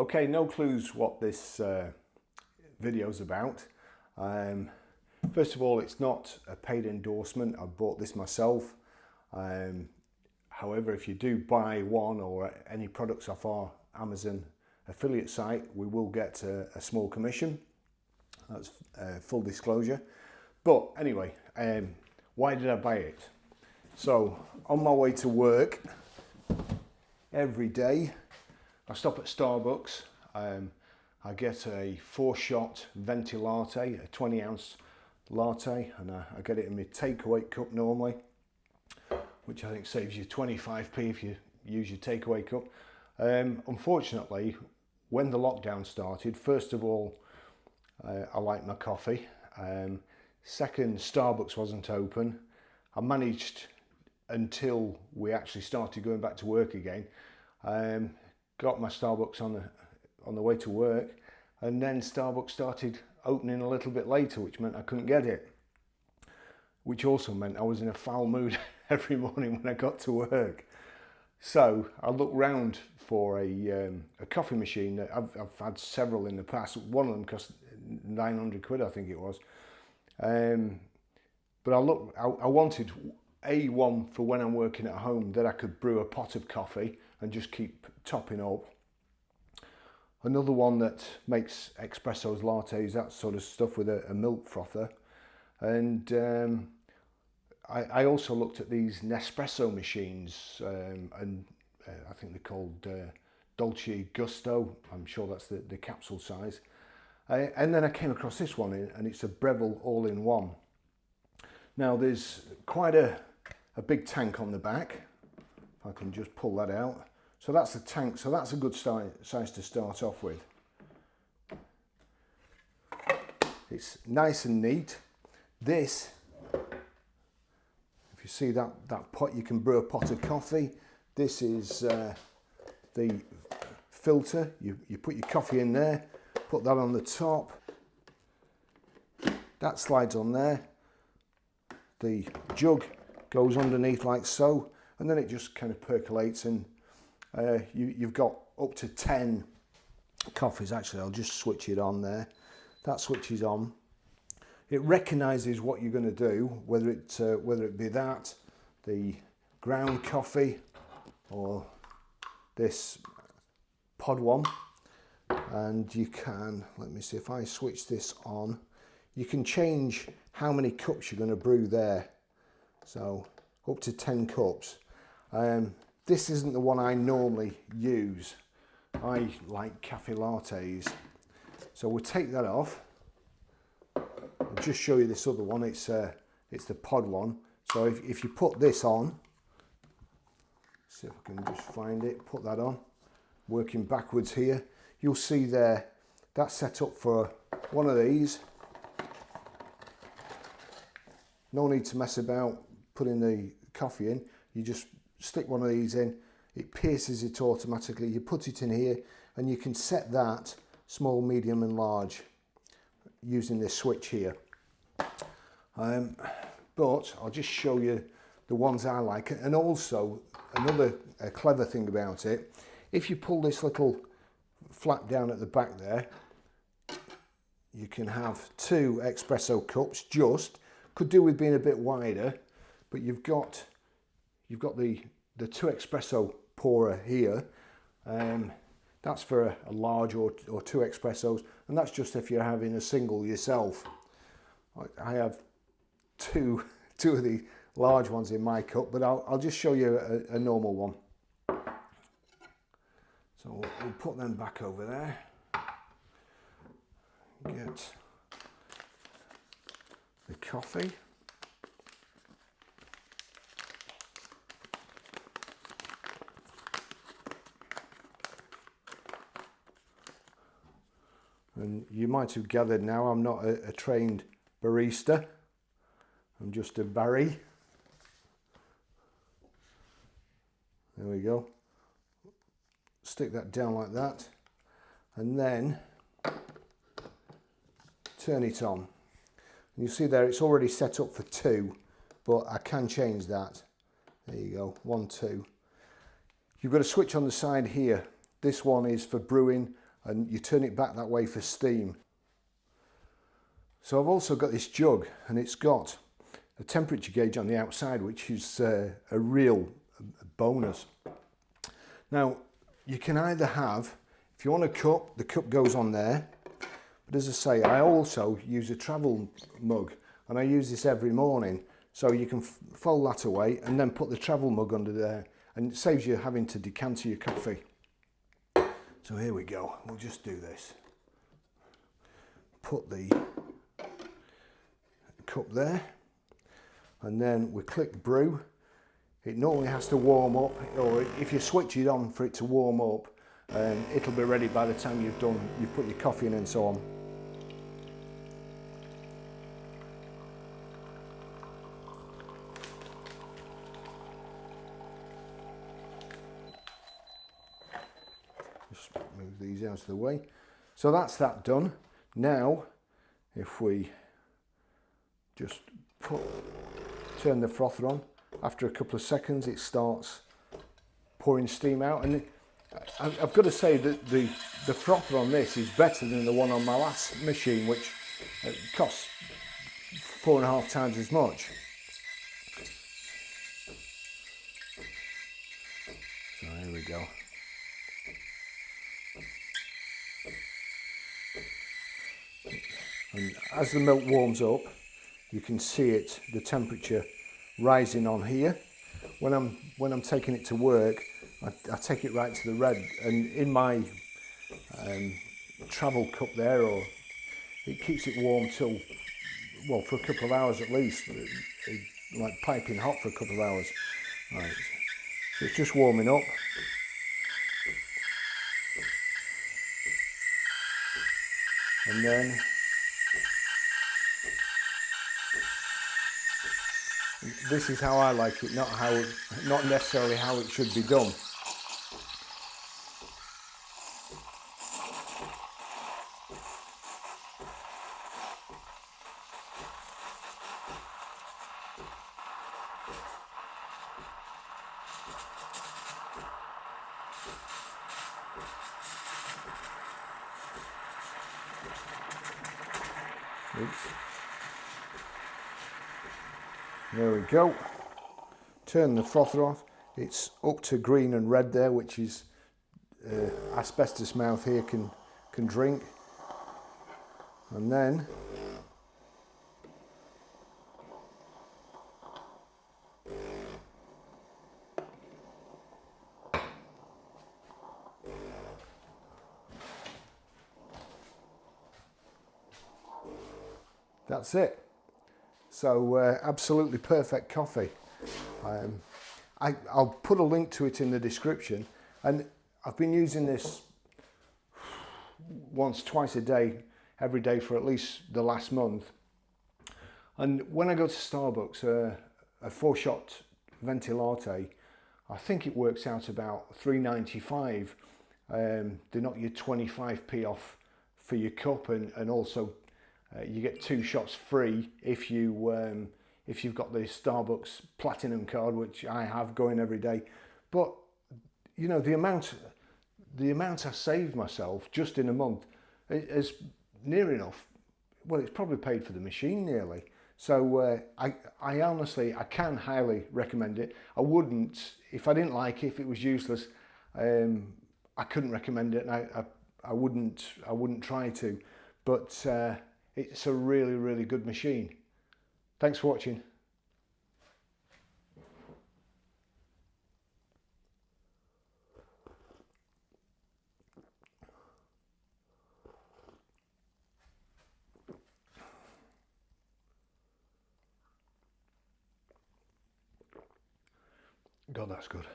Okay, no clues what this video's about. First of all, it's not a paid endorsement. I bought this myself. However, if you do buy one or any products off our Amazon affiliate site, we will get a small commission. That's full disclosure. But anyway, why did I buy it? So on my way to work every day, I stop at Starbucks. I get a 4-shot venti latte, a 20-ounce latte, and I get it in my takeaway cup normally, which I think saves you 25p if you use your takeaway cup. Unfortunately, when the lockdown started, first of all, I like my coffee. Second, Starbucks wasn't open. I managed until we actually started going back to work again. Got my Starbucks on the way to work, and then Starbucks started opening a little bit later, which meant I couldn't get it. Which also meant I was in a foul mood every morning when I got to work. So I looked round for a coffee machine. That I've had several in the past. One of them cost 900 quid, I think it was. But I wanted one for when I'm working at home, that I could brew a pot of coffee and just keep topping up. Another one that makes espressos, lattes, that sort of stuff, with a milk frother. And I also looked at these Nespresso machines, and I think they're called Dolce Gusto. I'm sure that's the capsule size. And then I came across this one, and it's a Breville all-in-one. Now there's quite a big tank on the back. If I can just pull that out. So that's the tank, so that's a good size to start off with. It's nice and neat. This, if you see that pot, you can brew a pot of coffee. This is the filter. You put your coffee in there, put that on the top. That slides on there. The jug goes underneath like so, and then it just kind of percolates, and you've got up to 10 coffees. Actually, I'll just switch it on there. That switches on. It recognises what you're going to do, whether it be that, the ground coffee, or this pod one. And you can, let me see, if I switch this on, you can change how many cups you're going to brew there. So up to 10 cups. This isn't the one I normally use. I like cafe lattes. So we'll take that off. I'll just show you this other one. It's the pod one. So if you put this on, see if I can just find it, put that on, working backwards here, you'll see there, that's set up for one of these. No need to mess about putting the coffee in. You just stick one of these in, it pierces it automatically. You put it in here, and you can set that small, medium and large using this switch here. But I'll just show you the ones I like. And also another clever thing about it, if you pull this little flap down at the back there, you can have 2 espresso cups. Just could do with being a bit wider, but you've got the 2 espresso pourer here. That's for a large or 2 espressos, and that's just if you're having a single yourself. I have two of the large ones in my cup, but I'll just show you a normal one. So we'll put them back over there. Get the coffee. And you might have gathered now, I'm not a trained barista. I'm just a Barry. There we go. Stick that down like that. And then turn it on. And you see there, it's already set up for 2, but I can change that. There you go, 1, 2. You've got a switch on the side here. This one is for brewing and you turn it back that way for steam. So I've also got this jug, and it's got a temperature gauge on the outside, which is a real bonus. Now, you can either have, if you want a cup, the cup goes on there. But as I say, I also use a travel mug, and I use this every morning. So you can fold that away and then put the travel mug under there, and it saves you having to decanter your coffee. So here we go, we'll just do this. Put the cup there, and then we click brew. It normally has to warm up, or if you switch it on for it to warm up, it'll be ready by the time you've put your coffee in and so on. Just move these out of the way. So that's that done. Now, if we just turn the frother on, after a couple of seconds it starts pouring steam out, and I've got to say that the frother on this is better than the one on my last machine, which costs 4.5 times as much. So here we go. And as the milk warms up, you can see it, the temperature rising on here. When I'm taking it to work, I take it right to the red, and in my travel cup there, or it keeps it warm till, well, for a couple of hours at least, like piping hot for a couple of hours. Right, so it's just warming up. And then this is how I like it, not necessarily how it should be done. Oops. There we go. Turn the frother off. It's up to green and red there, which is asbestos mouth here can drink. And then that's it. So absolutely perfect coffee. I'll put a link to it in the description, and I've been using this twice a day, every day for at least the last month. And when I go to Starbucks, a 4-shot venti latte, I think it works out about $3.95. They knock you 25p off for your cup, and also you get 2 shots free if you've got the Starbucks Platinum card, which I have going every day. But you know, the amount I saved myself just in a month is near enough. Well, it's probably paid for the machine nearly. So I honestly, I can highly recommend it. I wouldn't, if I didn't like it, if it was useless, I couldn't recommend it, and I wouldn't try to. But it's a really, really good machine. Thanks for watching. God, that's good.